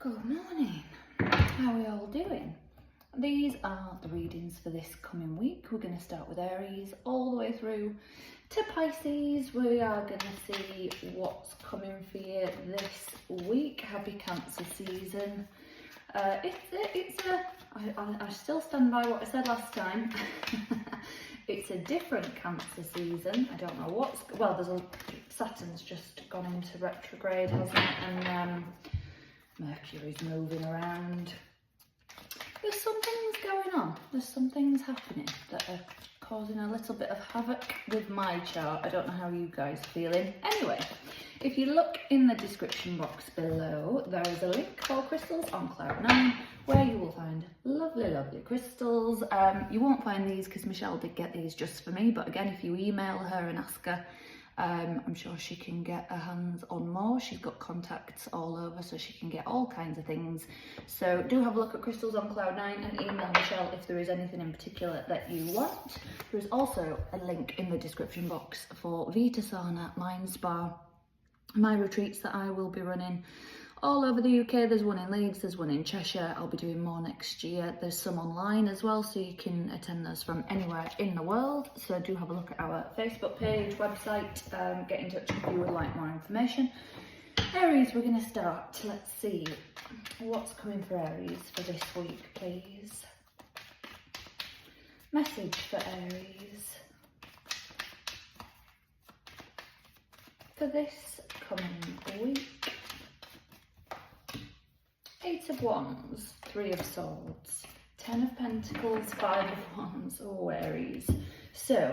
Good morning. How are we all doing? These are the readings for this coming week. We're going to start with Aries all the way through to Pisces. We are going to see what's coming for you this week. Happy Cancer season. I still stand by what I said last time. It's a different Cancer season. I don't know Saturn's just gone into retrograde, hasn't it? And Mercury's moving around. There's some things going on. There's some things happening that are causing a little bit of havoc with my chart. I don't know how you guys are feeling. Anyway, if you look in the description box below, there is a link for crystals on Cloud9 where you will find lovely, lovely crystals. You won't find these because Michelle did get these just for me, but again, if you email her and ask her, I'm sure she can get her hands on more. She's got contacts all over, so she can get all kinds of things. So do have a look at crystals on Cloud9 and email Michelle if there is anything in particular that you want. There is also a link in the description box for Vita sauna, mind spa, my retreats that I will be running all over the UK. There's one in Leeds, there's one in Cheshire. I'll be doing more next year. There's some online as well, so you can attend those from anywhere in the world. So do have a look at our Facebook page, website, get in touch if you would like more information. Aries, we're going to start. Let's see what's coming for Aries for this week, please. Message for Aries for this coming week. Eight of Wands, Three of Swords, Ten of Pentacles, Five of Wands. Oh, Aries. So,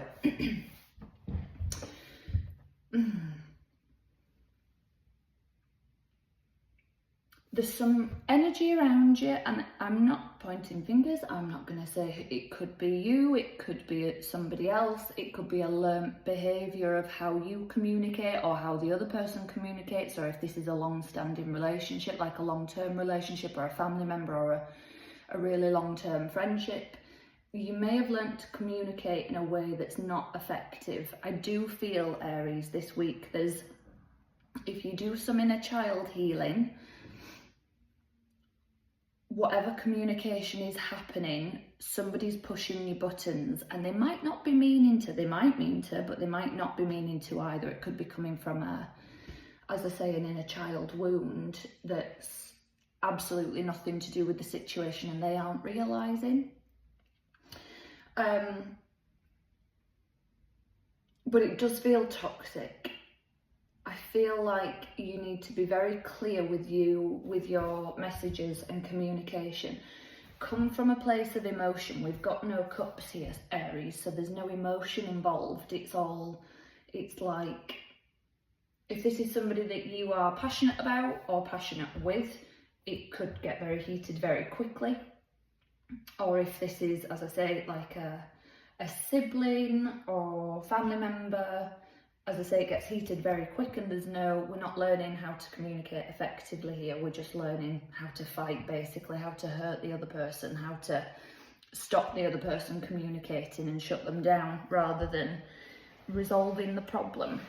there's some energy around you, and I'm not pointing fingers. I'm not going to say it could be you, it could be somebody else, it could be a learnt behaviour of how you communicate or how the other person communicates, or if this is a long-standing relationship, like a long-term relationship or a family member or a really long-term friendship. You may have learnt to communicate in a way that's not effective. I do feel, Aries, this week, if you do some inner child healing, whatever communication is happening, somebody's pushing your buttons, and they might not be meaning to. They might mean to, but they might not be meaning to either. It could be coming from as I say, an inner child wound that's absolutely nothing to do with the situation, and they aren't realising. But it does feel toxic. I feel like you need to be very clear with your messages and communication. Come from a place of emotion. We've got no cups here, Aries, so there's no emotion involved. It's like, if this is somebody that you are passionate about or passionate with, it could get very heated very quickly. Or if this is, as I say, like a sibling or family member, as I say, it gets heated very quick, and we're not learning how to communicate effectively here. We're just learning how to fight, basically, how to hurt the other person, how to stop the other person communicating and shut them down rather than resolving the problem.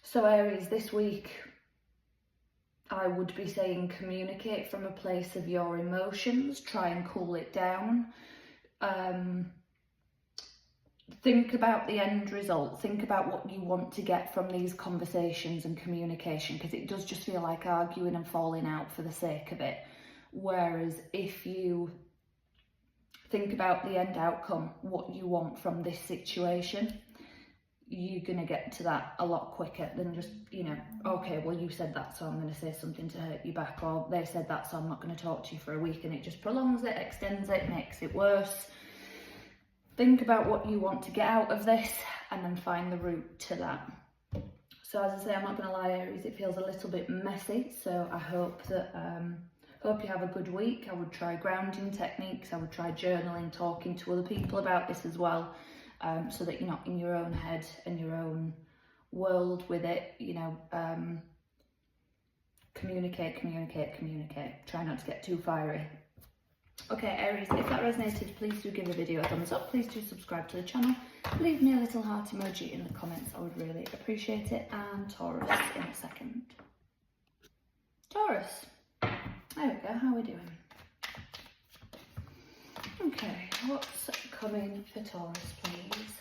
So Aries, this week, I would be saying communicate from a place of your emotions, try and cool it down. Think about the end result. Think about what you want to get from these conversations and communication, because it does just feel like arguing and falling out for the sake of it. Whereas if you think about the end outcome, what you want from this situation, you're going to get to that a lot quicker than just, okay, well, you said that, so I'm going to say something to hurt you back, or they said that, so I'm not going to talk to you for a week, and it just prolongs it, extends it, makes it worse. Think about what you want to get out of this and then find the route to that. So as I say, I'm not going to lie, Aries, it feels a little bit messy. So I hope that hope you have a good week. I would try grounding techniques. I would try journaling, talking to other people about this as well, so that you're not in your own head and your own world with it. Communicate. Try not to get too fiery. Okay, Aries, if that resonated, please do give the video a thumbs up. Please do subscribe to the channel. Leave me a little heart emoji in the comments. I would really appreciate it. And Taurus in a second. Taurus. There we go, how are we doing? Okay, what's coming for Taurus, please?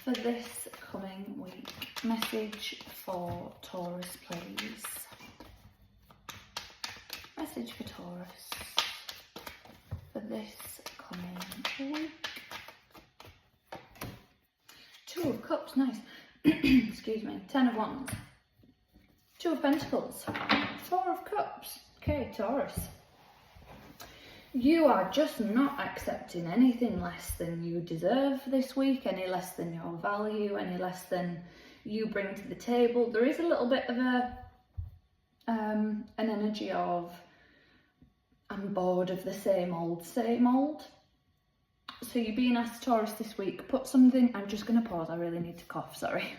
For this coming week, message for Taurus, please. Message for Taurus for this coming week. Two of Cups, nice. Excuse me. 10 of Wands. 2 of Pentacles. 4 of Cups. Okay, Taurus. You are just not accepting anything less than you deserve this week, any less than your value, any less than you bring to the table. There is a little bit of an energy of, I'm bored of the same old, same old. So you're being asked, Taurus, this week, put something, I'm just going to pause, I really need to cough, sorry.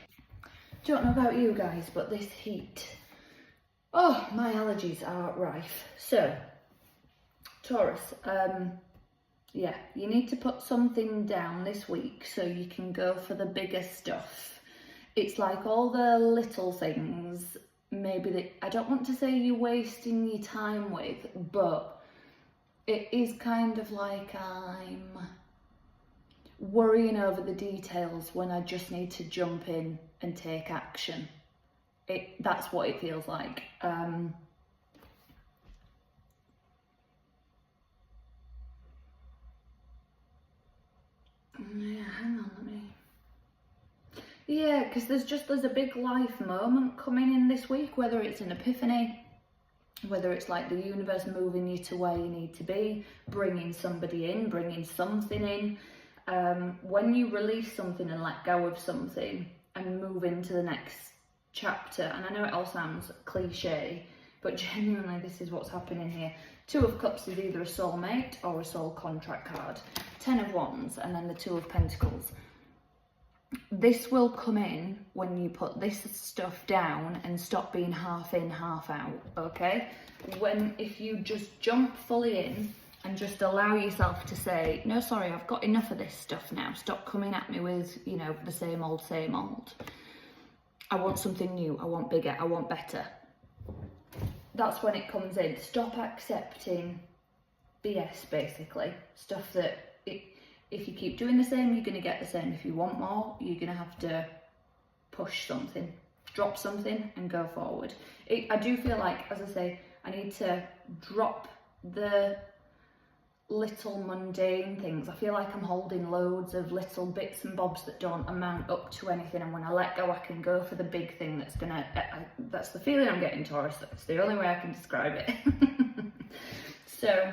Don't know about you guys, but this heat, oh, my allergies are rife. So, Taurus, yeah, you need to put something down this week so you can go for the bigger stuff. It's like all the little things, maybe that I don't want to say you're wasting your time with, but it is kind of like I'm worrying over the details when I just need to jump in and take action. That's what it feels like. Yeah, hang on, let me... Yeah, because there's a big life moment coming in this week, whether it's an epiphany, whether it's like the universe moving you to where you need to be, bringing somebody in, bringing something in. When you release something and let go of something and move into the next chapter, and I know it all sounds cliche, but genuinely this is what's happening here. 2 of Cups is either a soulmate or a soul contract card. 10 of Wands and then the 2 of Pentacles. This will come in when you put this stuff down and stop being half in, half out, okay? If you just jump fully in and just allow yourself to say, no, sorry, I've got enough of this stuff now. Stop coming at me with, you know, the same old, same old. I want something new. I want bigger. I want better. That's when it comes in. Stop accepting BS, basically. Stuff that if you keep doing the same, you're going to get the same. If you want more, you're going to have to push something, drop something and go forward. I do feel like, as I say, I need to drop the little mundane things. I feel like I'm holding loads of little bits and bobs that don't amount up to anything, and when I let go I can go for the big thing that's gonna that's the feeling I'm getting, Taurus. That's the only way I can describe it. So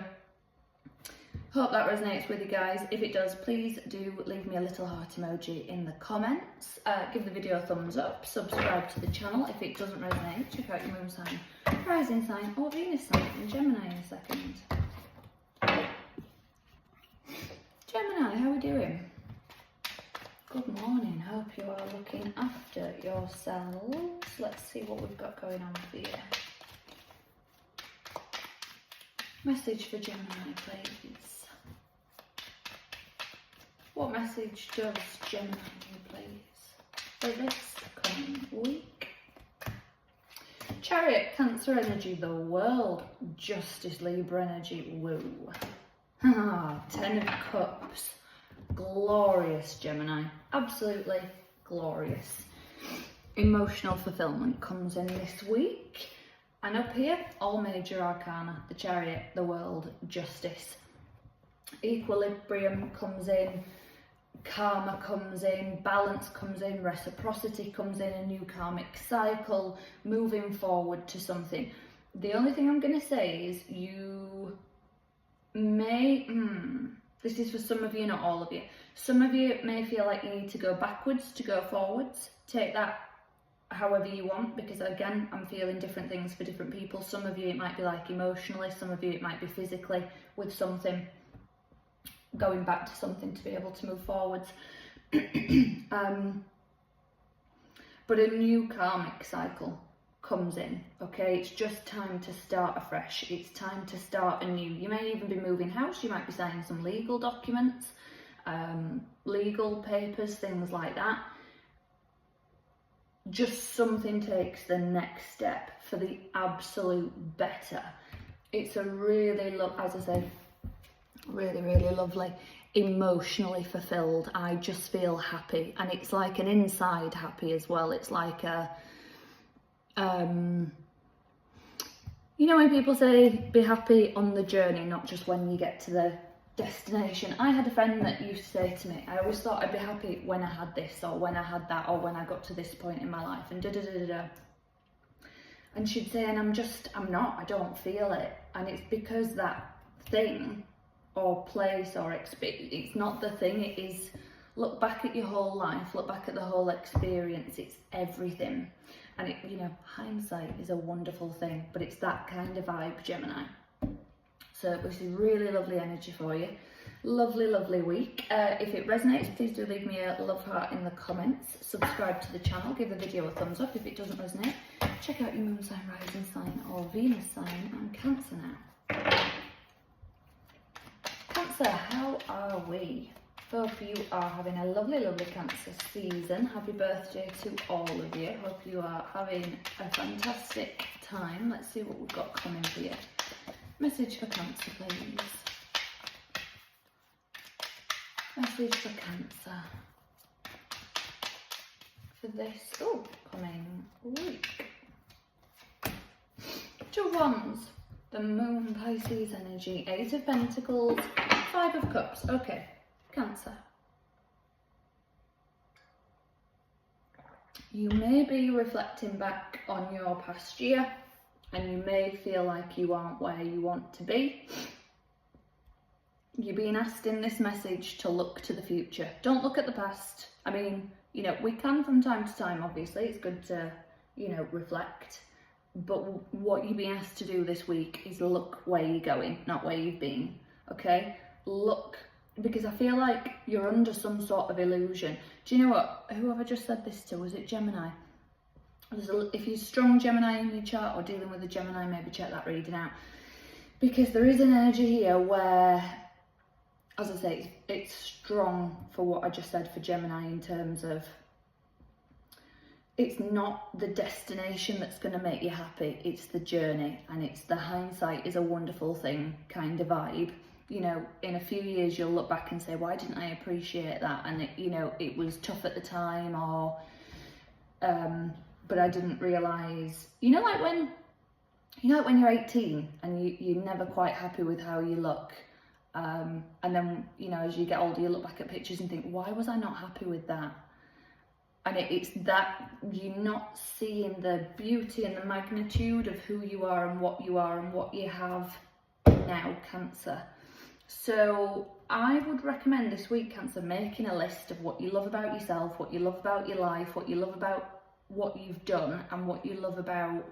hope that resonates with you guys. If it does, please do leave me a little heart emoji in the comments. Give the video a thumbs up, subscribe to the channel. If it doesn't resonate, check out your moon sign, rising sign or Venus sign and Gemini in a second. Gemini, how are we doing? Good morning, hope you are looking after yourselves. Let's see what we've got going on for you. Message for Gemini, please. What message does Gemini need, please, for this coming week? Chariot, Cancer energy, the world, Justice, Libra energy, woo. 10 of Cups, glorious, Gemini, absolutely glorious. Emotional fulfillment comes in this week, and up here, all major arcana, the Chariot, the world, Justice. Equilibrium comes in, karma comes in, balance comes in, reciprocity comes in, a new karmic cycle, moving forward to something. The only thing I'm going to say is you may, this is for some of you, not all of you. Some of you may feel like you need to go backwards to go forwards. Take that however you want, because again, I'm feeling different things for different people. Some of you it might be like emotionally, some of you it might be physically with something, going back to something to be able to move forwards. But a new karmic cycle comes in, okay? It's just time to start afresh. It's time to start anew. You may even be moving house, you might be signing some legal documents, legal papers, things like that. just something takes the next step for the absolute better. It's a really, as I say, really, really lovely, emotionally fulfilled. I just feel happy, and it's like an inside happy as well. It's like a, you know when people say be happy on the journey, not just when you get to the destination. I had a friend that used to say to me, I always thought I'd be happy when I had this, or when I had that, or when I got to this point in my life, and da-da-da-da-da. And she'd say, and I'm not, I don't feel it. And it's because that thing or place or experience, it's not the thing, it is, look back at your whole life, look back at the whole experience, it's everything. And it, you know, hindsight is a wonderful thing, but it's that kind of vibe, Gemini. So this is really lovely energy for you. Lovely, lovely week. If it resonates, please do leave me a love heart in the comments. Subscribe to the channel, give the video a thumbs up. If it doesn't resonate, check out your moon sign, rising sign, or Venus sign. I'm Cancer now. Cancer, how are we? Hope you are having a lovely, lovely Cancer season. Happy birthday to all of you. Hope you are having a fantastic time. Let's see what we've got coming for you. Message for Cancer, please. Message for Cancer for this coming week. Two of Wands, the Moon, Pisces energy, Eight of Pentacles, Five of Cups. Okay, Cancer. You may be reflecting back on your past year, and you may feel like you aren't where you want to be. You're being asked in this message to look to the future. Don't look at the past. I mean, you know, we can from time to time, obviously. It's good to, you know, reflect. But what you're being asked to do this week is look where you're going, not where you've been, okay? Look, because I feel like you're under some sort of illusion. Do you know what? Who have I just said this to? Was it Gemini? If you're strong Gemini in your chart or dealing with a Gemini, maybe check that reading out. Because there is an energy here where, as I say, it's strong for what I just said for Gemini in terms of it's not the destination that's going to make you happy, it's the journey, and it's the hindsight is a wonderful thing kind of vibe. You know, in a few years you'll look back and say, why didn't I appreciate that? And it, you know, it was tough at the time, or but I didn't realise, you know, like when you're 18 and you're never quite happy with how you look. And then, you know, as you get older, you look back at pictures and think, why was I not happy with that? And it's that you're not seeing the beauty and the magnitude of who you are and what you have now, Cancer. So I would recommend this week, Cancer, making a list of what you love about yourself, what you love about your life, what you love about what you've done, and what you love about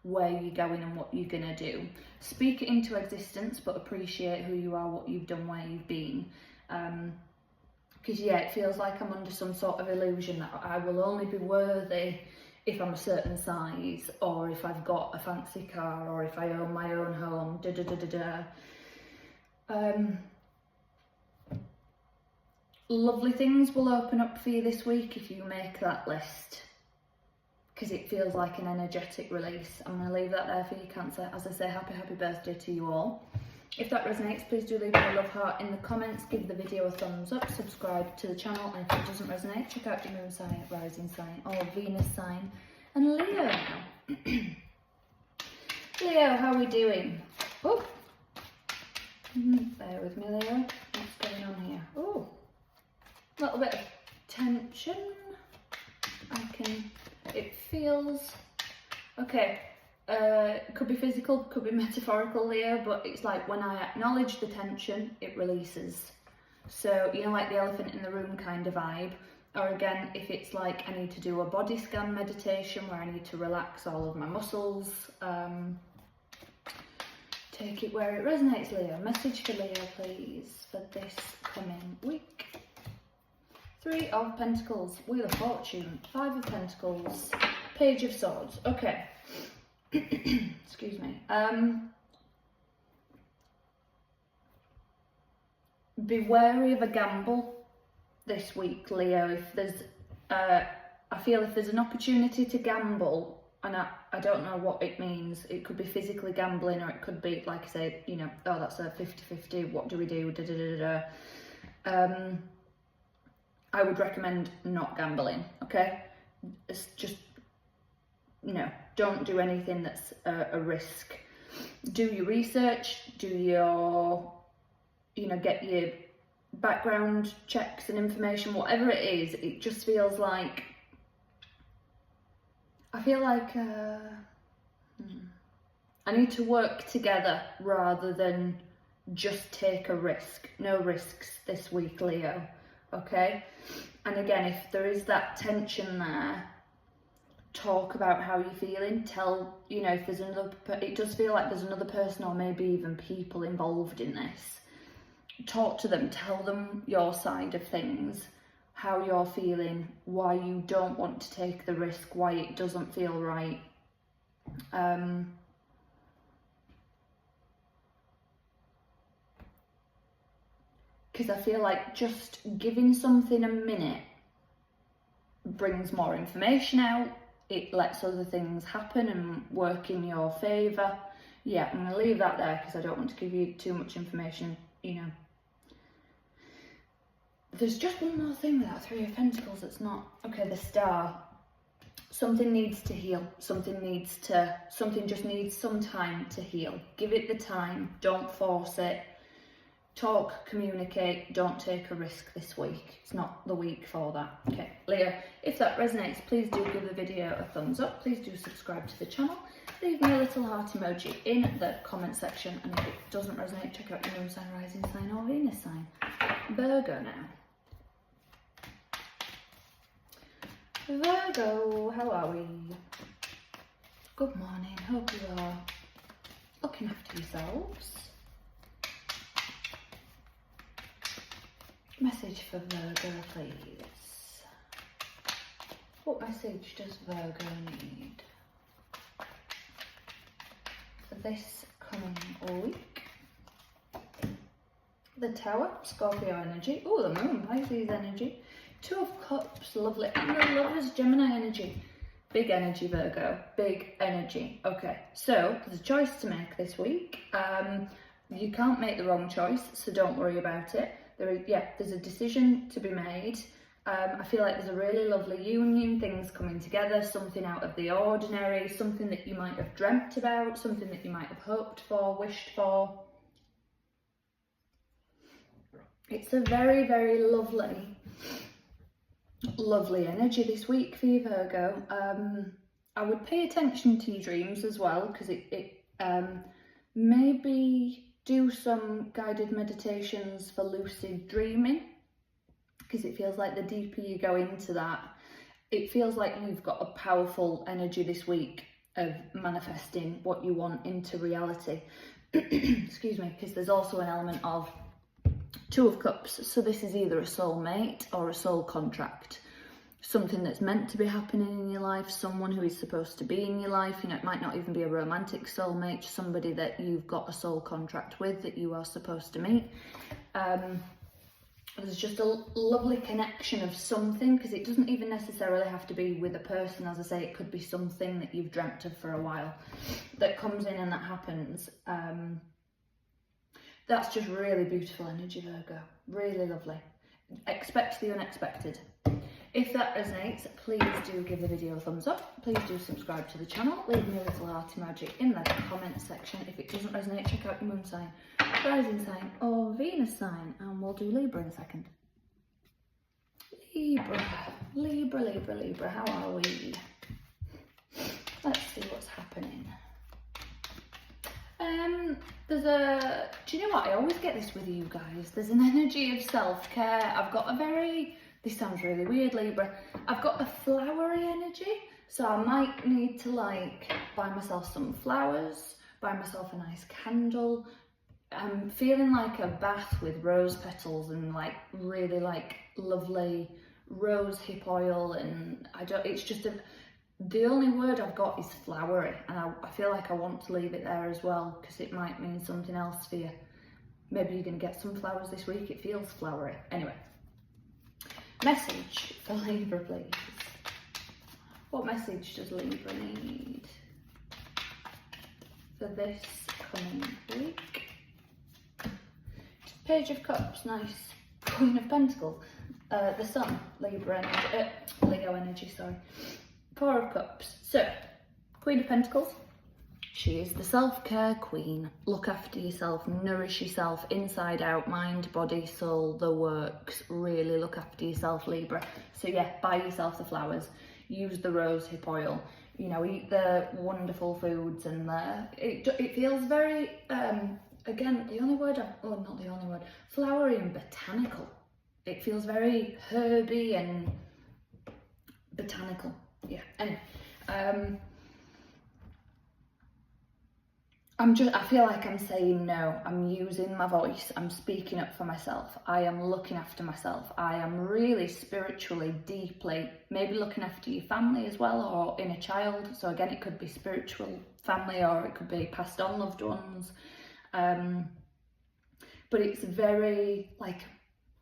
where you're going and what you're gonna do. Speak it into existence, but appreciate who you are, what you've done, where you've been. Because yeah, it feels like I'm under some sort of illusion that I will only be worthy if I'm a certain size, or if I've got a fancy car, or if I own my own home, Lovely things will open up for you this week if you make that list, because it feels like an energetic release. I'm going to leave that there for you, Cancer. As I say, happy birthday to you all. If that resonates, please do leave me a love heart in the comments, give the video a thumbs up, subscribe to the channel, and if it doesn't resonate, check out your moon sign, rising sign, or Venus sign, and Leo now. Leo, how are we doing? Oh, bear with me, Leo. What's going on here? Oh, a little bit of tension. It feels okay. Could be physical, could be metaphorical, Leo, but it's like when I acknowledge the tension, it releases. So, you know, like the elephant in the room kind of vibe. Or again, if it's like I need to do a body scan meditation where I need to relax all of my muscles, take it where it resonates, Leo. Message for Leo, please, for this coming week. Three of Pentacles, Wheel of Fortune, Five of Pentacles, Page of Swords. Okay. Excuse me. Be wary of a gamble this week, Leo. If there's I feel if there's an opportunity to gamble, and I don't know what it means, it could be physically gambling, or it could be, like I say, you know, oh, that's a 50-50, what do we do, da da da da. I would recommend not gambling, okay? It's just, you know, don't do anything that's a risk. Do your research, do your, you know, get your background checks and information, whatever it is. It just feels like, I feel like I need to work together rather than just take a risk. No risks this week, Leo, okay? And again, if there is that tension there, talk about how you're feeling. Tell, you know, if there's another, it does feel like there's another person or maybe even people involved in this. Talk to them, tell them your side of things, how you're feeling, why you don't want to take the risk, why it doesn't feel right. Because I feel like just giving something a minute brings more information out. It lets other things happen and work in your favour. Yeah, I'm going to leave that there because I don't want to give you too much information, you know. There's just one more thing with that Three of Pentacles that's not... Okay, the Star. Something needs to heal. Something just needs some time to heal. Give it the time. Don't force it. Talk, communicate, don't take a risk this week. It's not the week for that. Okay, Leo, if that resonates, please do give the video a thumbs up. Please do subscribe to the channel. Leave me a little heart emoji in the comment section. And if it doesn't resonate, check out your moon sign, rising sign or Venus sign. Virgo now. Virgo, how are we? Good morning, hope you are looking after yourselves. Message for Virgo, please. What message does Virgo need for this coming week? The Tower, Scorpio energy. Oh, the Moon, Pisces energy. Two of Cups, lovely. And the Lovers, Gemini energy. Big energy, Virgo. Big energy. Okay, so there's a choice to make this week. You can't make the wrong choice, so don't worry about it. There's a decision to be made. I feel like there's a really lovely union, things coming together, something out of the ordinary, something that you might have dreamt about, something that you might have hoped for, wished for. It's a very, very lovely energy this week for you, Virgo. I would pay attention to your dreams as well, because it maybe do some guided meditations for lucid dreaming, because it feels like the deeper you go into that, it feels like you've got a powerful energy this week of manifesting what you want into reality. Excuse me, because there's also an element of Two of Cups, so this is either a soulmate or a soul contract. Something that's meant to be happening in your life, someone who is supposed to be in your life. You know, it might not even be a romantic soulmate, somebody that you've got a soul contract with that you are supposed to meet. There's just a lovely connection of something, because it doesn't even necessarily have to be with a person. As I say, it could be something that you've dreamt of for a while that comes in and that happens. That's just really beautiful energy, Virgo. Really lovely. Expect the unexpected. If that resonates, please do give the video a thumbs up. Please do subscribe to the channel. Leave me a little heart emoji in the comment section. If it doesn't resonate, check out your moon sign, rising sign or Venus sign. And we'll do Libra in a second. Libra, how are we? Let's see what's happening. Do you know what? I always get this with you guys. There's an energy of self-care. I've got a very... This sounds really weird, Libra. I've got a flowery energy, so I might need to like buy myself some flowers, buy myself a nice candle. I'm feeling like a bath with rose petals and like really like lovely rose hip oil, and it's just the only word I've got is flowery, and I feel like I want to leave it there as well, because it might mean something else for you. Maybe you're going to get some flowers this week. It feels flowery. Anyway. Message for Libra, please. What message does Libra need for this coming week? Page of Cups, nice. Queen of Pentacles, the Sun, Libra energy, Leo energy, sorry. Four of Cups. So, Queen of Pentacles, she is the self-care queen. Look after yourself, nourish yourself inside out, mind, body, soul, the works. Really look after yourself, Libra. So yeah, buy yourself the flowers, use the rosehip oil, you know, eat the wonderful foods, and it feels very, again, the only word, not the only word, flowery and botanical. It feels very herby and botanical. Yeah, anyway, I feel like I'm saying no. I'm using my voice. I'm speaking up for myself. I am looking after myself. I am really spiritually, deeply, maybe looking after your family as well, or inner child. So again, it could be spiritual family, or it could be passed on loved ones. But it's very, like,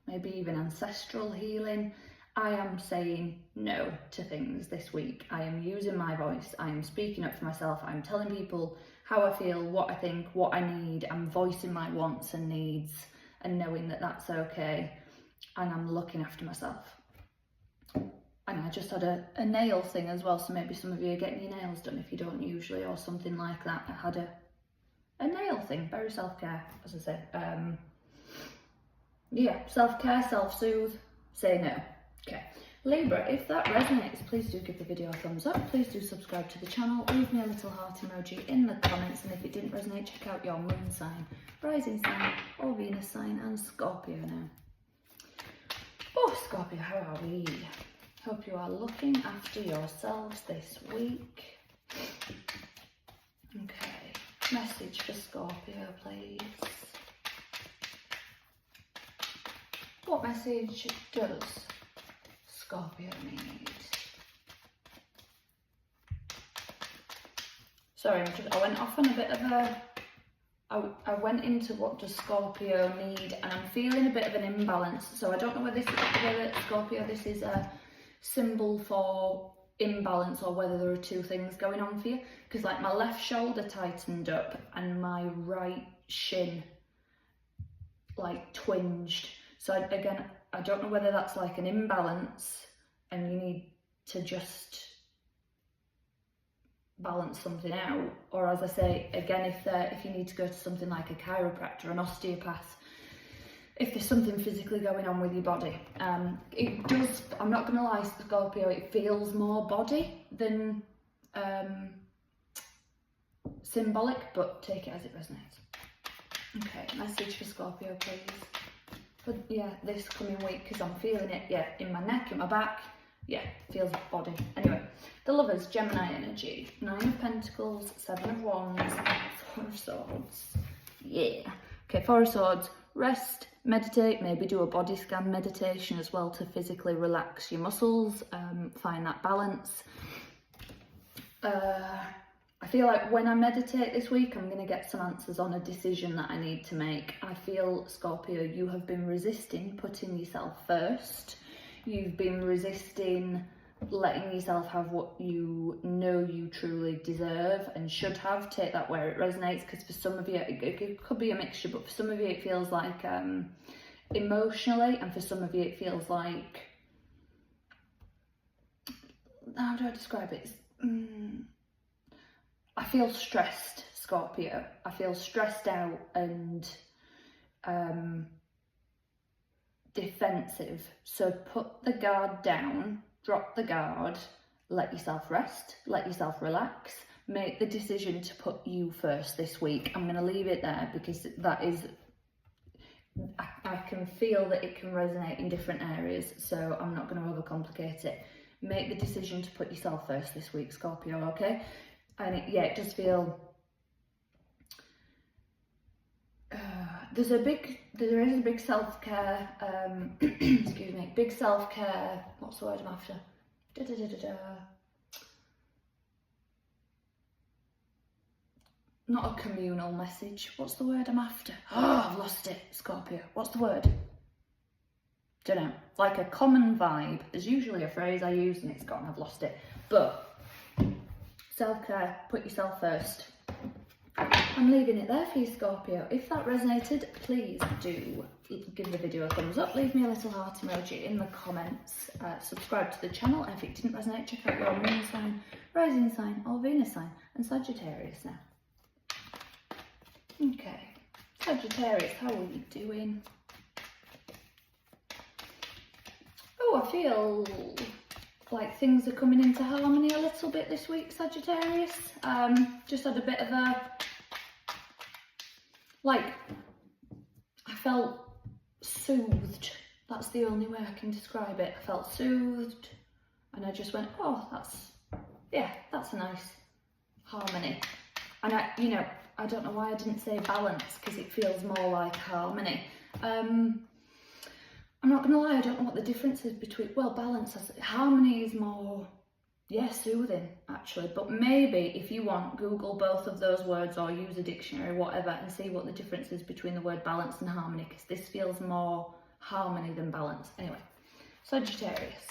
maybe even ancestral healing. I am saying no to things this week. I am using my voice. I am speaking up for myself. I'm telling people how I feel, what I think, what I need. I'm voicing my wants and needs and knowing that that's okay. And I'm looking after myself. And I just had a nail thing as well. So maybe some of you are getting your nails done if you don't usually, or something like that. I had a nail thing, very self-care, as I say. Yeah, self-care, self-soothe, say no. Okay, Libra, if that resonates, please do give the video a thumbs up. Please do subscribe to the channel. Leave me a little heart emoji in the comments. And if it didn't resonate, check out your moon sign, rising sign, or Venus sign, and Scorpio now. Oh, Scorpio, how are we? Hope you are looking after yourselves this week. Okay, message for Scorpio, please. What message does Scorpio need? Sorry, I went off on a bit of I went into what does Scorpio need, and I'm feeling a bit of an imbalance. So I don't know whether Scorpio, this is a symbol for imbalance, or whether there are two things going on for you. Because like my left shoulder tightened up and my right shin like twinged. So again, I don't know whether that's like an imbalance and you need to just balance something out, or as I say, again, if you need to go to something like a chiropractor, an osteopath, if there's something physically going on with your body. It does, I'm not going to lie, Scorpio, it feels more body than symbolic, but take it as it resonates. Okay, message for Scorpio, please. But yeah, this coming week, because I'm feeling it, yeah, in my neck, in my back, yeah, feels body. Anyway, the Lovers, Gemini energy, 9 of Pentacles, 7 of Wands, 4 of Swords, yeah. Okay, 4 of Swords, rest, meditate, maybe do a body scan meditation as well to physically relax your muscles, find that balance. I feel like when I meditate this week, I'm going to get some answers on a decision that I need to make. I feel, Scorpio, you have been resisting putting yourself first. You've been resisting letting yourself have what you know you truly deserve and should have. Take that where it resonates, because for some of you, it could be a mixture, but for some of you it feels like emotionally, and for some of you it feels like, how do I describe it? I feel stressed, Scorpio. I feel stressed out and defensive. So put the guard down, drop the guard, let yourself rest, let yourself relax, make the decision to put you first this week. I'm going to leave it there because that is, I can feel that it can resonate in different areas, so I'm not going to overcomplicate it. Make the decision to put yourself first this week, Scorpio, okay? And it does feel, there is a big self-care, excuse me, big self-care, what's the word I'm after? Not a communal message, what's the word I'm after? Oh, I've lost it, Scorpio, what's the word? don't know, like a common vibe. There's usually a phrase I use and it's gone, I've lost it. But self-care, put yourself first. I'm leaving it there for you, Scorpio. If that resonated, please do give the video a thumbs up, leave me a little heart emoji in the comments, subscribe to the channel, and if it didn't resonate, check out your moon sign, rising sign, or Venus sign, and Sagittarius now. Okay, Sagittarius, how are you doing? Oh, I feel like things are coming into harmony a little bit this week, Sagittarius. Just had a bit of a, like, I felt soothed. That's the only way I can describe it. I felt soothed and I just went, oh, that's a nice harmony. And I don't know why I didn't say balance, because it feels more like harmony. I'm not gonna lie, I don't know what the difference is between, well, balance, harmony is more, soothing actually, but maybe if you want, Google both of those words or use a dictionary, whatever, and see what the difference is between the word balance and harmony, because this feels more harmony than balance. Anyway, Sagittarius,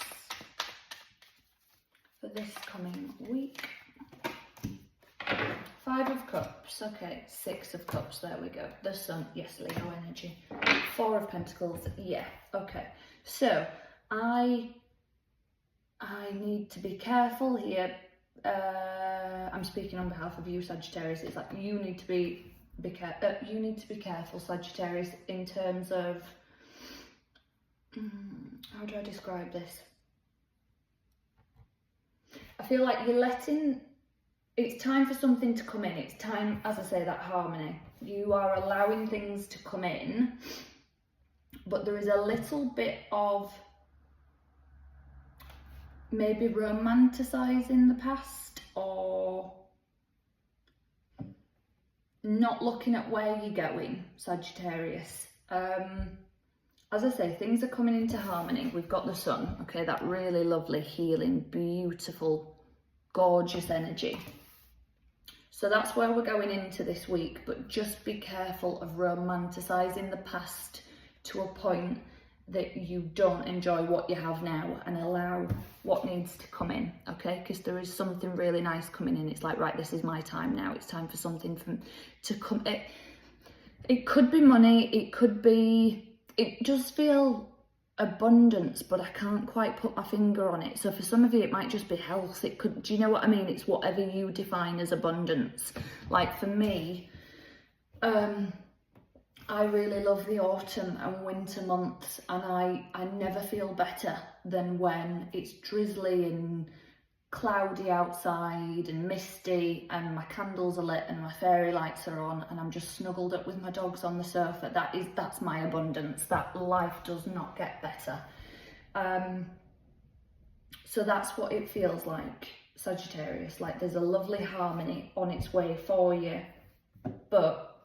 for this coming week. 5 of Cups, okay, 6 of Cups, there we go. The Sun, yes, Leo energy. 4 of Pentacles, yeah, okay. So, I need to be careful here. I'm speaking on behalf of you, Sagittarius. It's like you need to be careful, Sagittarius, in terms of, how do I describe this? I feel like you're letting, it's time for something to come in. It's time, as I say, that harmony. You are allowing things to come in, but there is a little bit of maybe romanticising the past, or not looking at where you're going, Sagittarius. As I say, things are coming into harmony. We've got the Sun, okay, that really lovely, healing, beautiful, gorgeous energy. So that's where we're going into this week, but just be careful of romanticising the past to a point that you don't enjoy what you have now, and allow what needs to come in, okay? Because there is something really nice coming in. It's like, right, this is my time now. It's time for something to come. It could be money. It could be, it does feel abundance, but I can't quite put my finger on it. So for some of you, it might just be health. It could, do you know what I mean? It's whatever you define as abundance. Like for me, I really love the autumn and winter months, and I never feel better than when it's drizzly and cloudy outside and misty and my candles are lit and my fairy lights are on and I'm just snuggled up with my dogs on the sofa. That's my abundance. That life does not get better. So that's what it feels like, Sagittarius. Like there's a lovely harmony on its way for you, but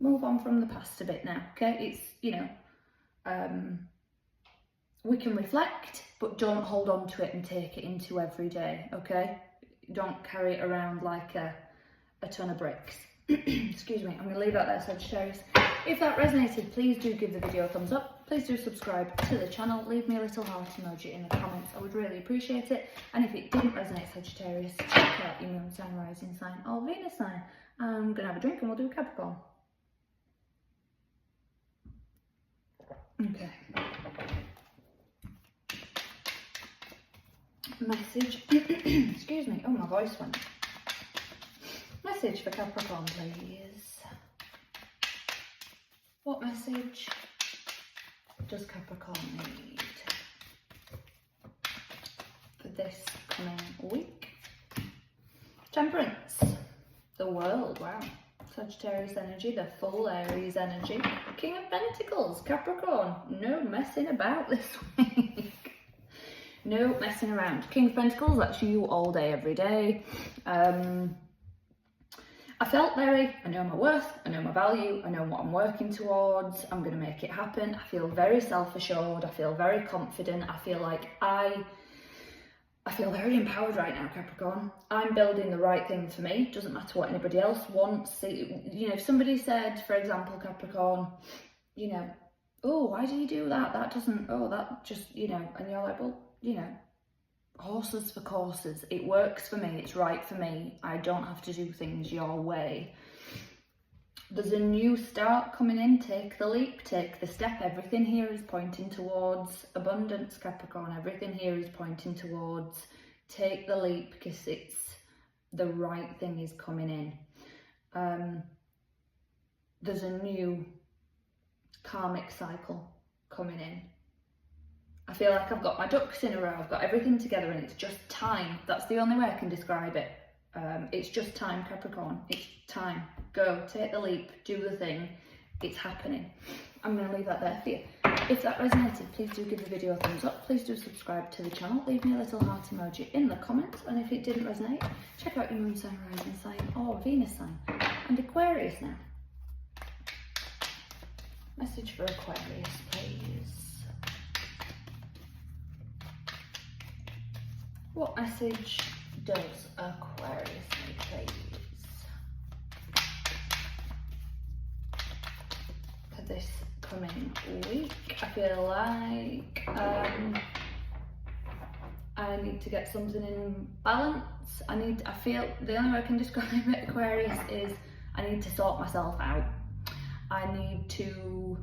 move on from the past a bit now, okay? It's, we can reflect, but don't hold on to it and take it into every day, okay? Don't carry it around like a ton of bricks. Excuse me, I'm going to leave that there, Sagittarius. If that resonated, please do give the video a thumbs up. Please do subscribe to the channel. Leave me a little heart emoji in the comments. I would really appreciate it. And if it didn't resonate, Sagittarius, check out your moon sign, rising sign, or Venus sign. I'm going to have a drink and we'll do Capricorn. Okay. Message, excuse me, oh my voice went. Message for Capricorn, please. What message does Capricorn need for this coming week? Temperance, the world, wow. Sagittarius energy, the full Aries energy. King of Pentacles, Capricorn, no messing about this week. No messing around. King of Pentacles, that's you all day, every day. I felt very, I know my worth, I know my value, I know what I'm working towards, I'm going to make it happen. I feel very self-assured, I feel very confident, I feel like I feel very empowered right now, Capricorn. I'm building the right thing for me. Doesn't matter what anybody else wants. If somebody said, for example, Capricorn, oh, why do you do that? That doesn't, oh, that just, you know, and you're like, well, you know, horses for courses. It works for me. It's right for me. I don't have to do things your way. There's a new start coming in. Take the leap, take the step. Everything here is pointing towards abundance, Capricorn. Everything here is pointing towards take the leap, because it's the right thing is coming in. There's a new karmic cycle coming in. I feel like I've got my ducks in a row. I've got everything together and it's just time. That's the only way I can describe it. It's just time, Capricorn. It's time. Go, take the leap, do the thing. It's happening. I'm going to leave that there for you. If that resonated, please do give the video a thumbs up. Please do subscribe to the channel. Leave me a little heart emoji in the comments. And if it didn't resonate, check out your moon sign, rising sign, or Venus sign. And Aquarius now. Message for Aquarius, please. What message does Aquarius need, please? For this coming week, I feel like I need to get something in balance. I feel the only way I can describe it, Aquarius, is I need to sort myself out. I need to,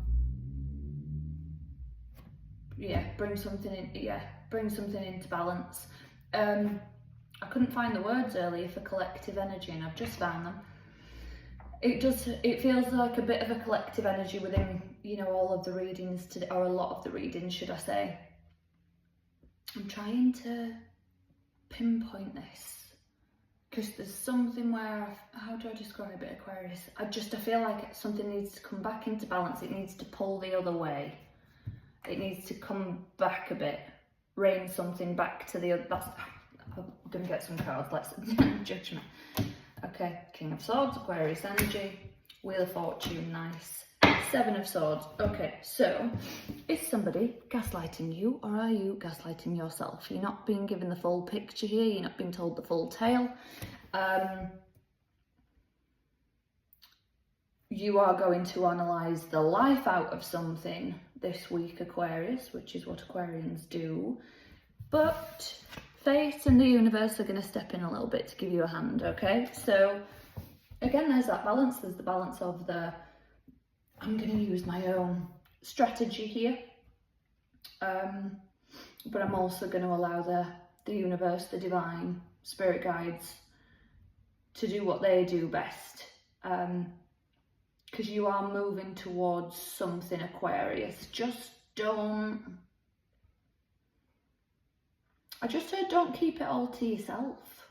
bring something into balance. I couldn't find the words earlier for collective energy, and I've just found them. It feels like a bit of a collective energy within, all of the readings today, or a lot of the readings, should I say. I'm trying to pinpoint this, because there's something where, how do I describe it, Aquarius? I feel like something needs to come back into balance. It needs to pull the other way. It needs to come back a bit, rein something back to the other. I'm going to get some cards, let's judge me. Okay, King of Swords, Aquarius energy, Wheel of Fortune, nice. 7 of Swords. Okay, so is somebody gaslighting you, or are you gaslighting yourself? You're not being given the full picture here, you're not being told the full tale. You are going to analyse the life out of something this week, Aquarius, which is what Aquarians do. But fate and the universe are going to step in a little bit to give you a hand, okay? So again, there's that balance. There's the balance of I'm going to use my own strategy here, but I'm also going to allow the universe, the divine spirit guides, to do what they do best, because you are moving towards something, Aquarius. I just heard don't keep it all to yourself.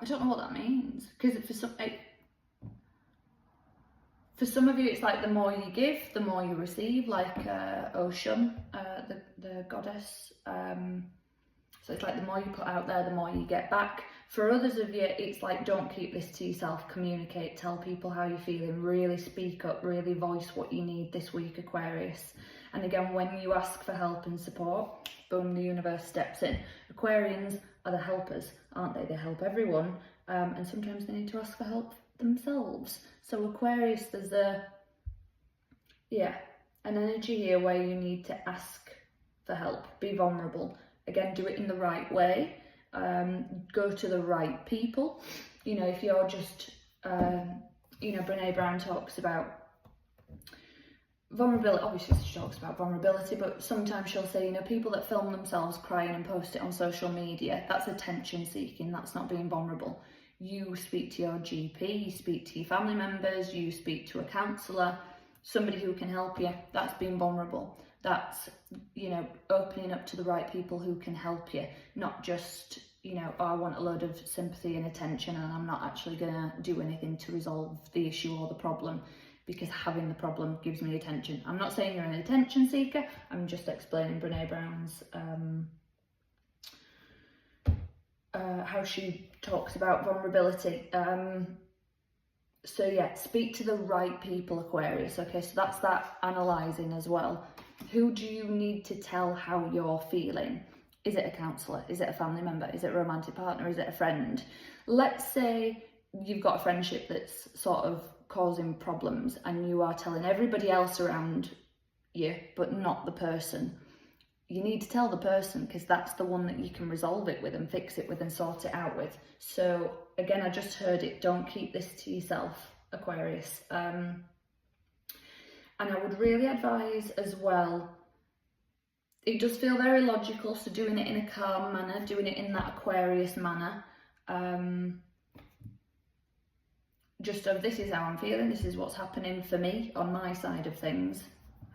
I don't know what that means, because for some of you, it's like the more you give, the more you receive, like Ocean, the goddess. So it's like the more you put out there, the more you get back. For others of you, it's like don't keep this to yourself, communicate, tell people how you're feeling, really speak up, really voice what you need this week, Aquarius. And again, when you ask for help and support, boom, the universe steps in. Aquarians are the helpers, aren't they? They help everyone, and sometimes they need to ask for help themselves. So Aquarius, there's an energy here where you need to ask for help, be vulnerable. Again, do it in the right way, go to the right people. If you're just, Brene Brown talks about vulnerability. Obviously she talks about vulnerability, but sometimes she'll say, people that film themselves crying and post it on social media, that's attention seeking, that's not being vulnerable. You speak to your GP, you speak to your family members, you speak to a counsellor, somebody who can help you. That's being vulnerable. That's, opening up to the right people who can help you, not just, I want a load of sympathy and attention and I'm not actually going to do anything to resolve the issue or the problem, because having the problem gives me attention. I'm not saying you're an attention seeker, I'm just explaining Brene Brown's how she talks about vulnerability. So yeah, speak to the right people, Aquarius. Okay, so that's that analysing as well. Who do you need to tell how you're feeling? Is it a counsellor? Is it a family member? Is it a romantic partner? Is it a friend? Let's say you've got a friendship that's sort of causing problems and you are telling everybody else around you, but not the person, you need to tell the person, because that's the one that you can resolve it with and fix it with and sort it out with. So again, I just heard it, don't keep this to yourself, Aquarius. And I would really advise as well, it does feel very logical, so doing it in a calm manner, doing it in that Aquarius manner. Just of, this is how I'm feeling, this is what's happening for me on my side of things.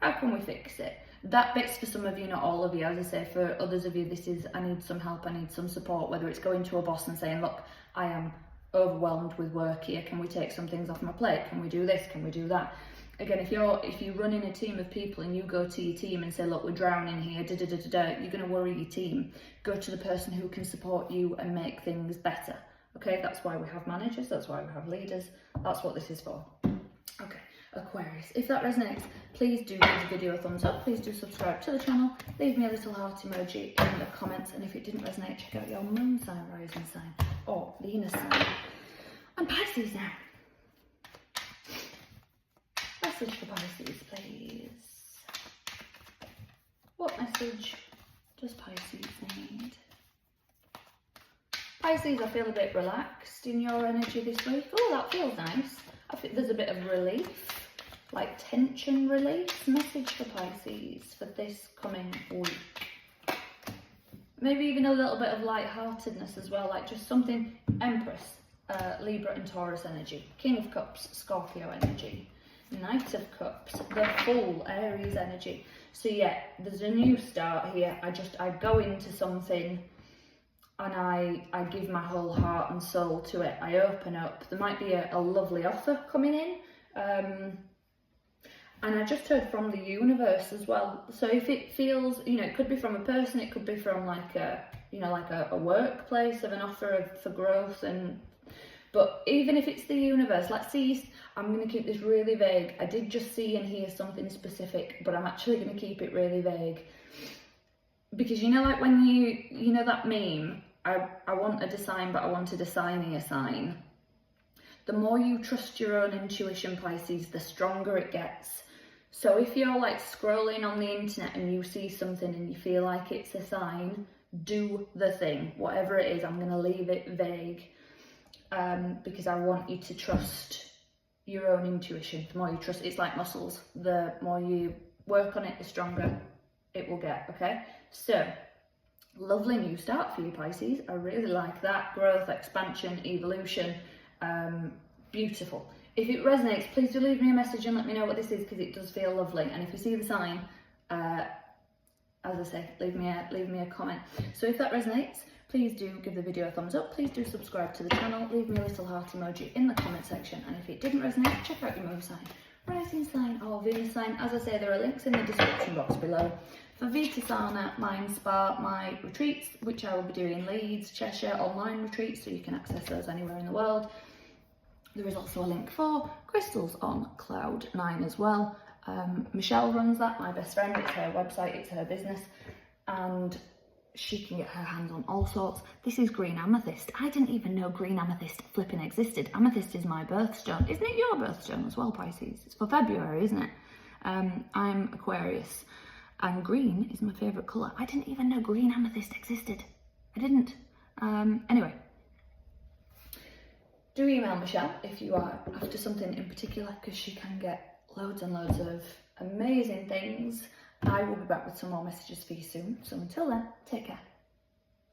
How can we fix it? That bit's for some of you, not all of you. As I say, for others of you, this is, I need some help, I need some support, whether it's going to a boss and saying, look, I am overwhelmed with work here, can we take some things off my plate? Can we do this? Can we do that? Again, if you're running a team of people and you go to your team and say, look, we're drowning here, you're going to worry your team. Go to the person who can support you and make things better. Okay, that's why we have managers, that's why we have leaders, that's what this is for. Okay, Aquarius, if that resonates, please do give the video a thumbs up, please do subscribe to the channel, leave me a little heart emoji in the comments, and if it didn't resonate, check out your moon sign, rising sign, or Venus sign. And Pisces now. Message for Pisces, please. What message does Pisces need? Pisces, I feel a bit relaxed in your energy this week. Oh, that feels nice. I think there's a bit of relief, like tension release. Message for Pisces for this coming week. Maybe even a little bit of lightheartedness as well, like just something. Empress, Libra and Taurus energy. King of Cups, Scorpio energy. Knight of Cups, the full Aries energy. So yeah, there's a new start here. I go into something and I give my whole heart and soul to it. I open up. There might be a lovely offer coming in. And I just heard from the universe as well. So if it feels, it could be from a person, it could be from like a workplace of an offer for growth. But even if it's the universe, let's see, I'm going to keep this really vague. I did just see and hear something specific, but I'm actually going to keep it really vague. Because like when you know that meme, I wanted a sign, but I wanted a signy sign. The more you trust your own intuition, Pisces, the stronger it gets. So if you're like scrolling on the internet and you see something and you feel like it's a sign, do the thing. Whatever it is, I'm going to leave it vague. Because I want you to trust your own intuition. The more you trust, it's like muscles. The more you work on it, the stronger it will get, okay? So, lovely new start for you, Pisces. I really like that. Growth, expansion, evolution. Beautiful. If it resonates, please do leave me a message and let me know what this is, because it does feel lovely. And if you see the sign, as I say, leave me a comment. So if that resonates, please do give the video a thumbs up, please do subscribe to the channel, leave me a little heart emoji in the comment section, and if it didn't resonate, check out your moon sign, rising sign or Venus sign. As I say, there are links in the description box below. For Vita Sauna, Mind Spa, my retreats, which I will be doing in Leeds, Cheshire, online retreats, so you can access those anywhere in the world. There is also a link for crystals on Cloud9 as well. Michelle runs that, my best friend, it's her website, it's her business, and she can get her hands on all sorts. This is green amethyst. I didn't even know green amethyst flipping existed. Amethyst is my birthstone. Isn't it your birthstone as well, Pisces? It's for February, isn't it? I'm Aquarius, and green is my favourite colour. I didn't even know green amethyst existed. I didn't. Anyway, do email Michelle if you are after something in particular, because she can get loads and loads of amazing things. I will be back with some more messages for you soon. So until then, take care.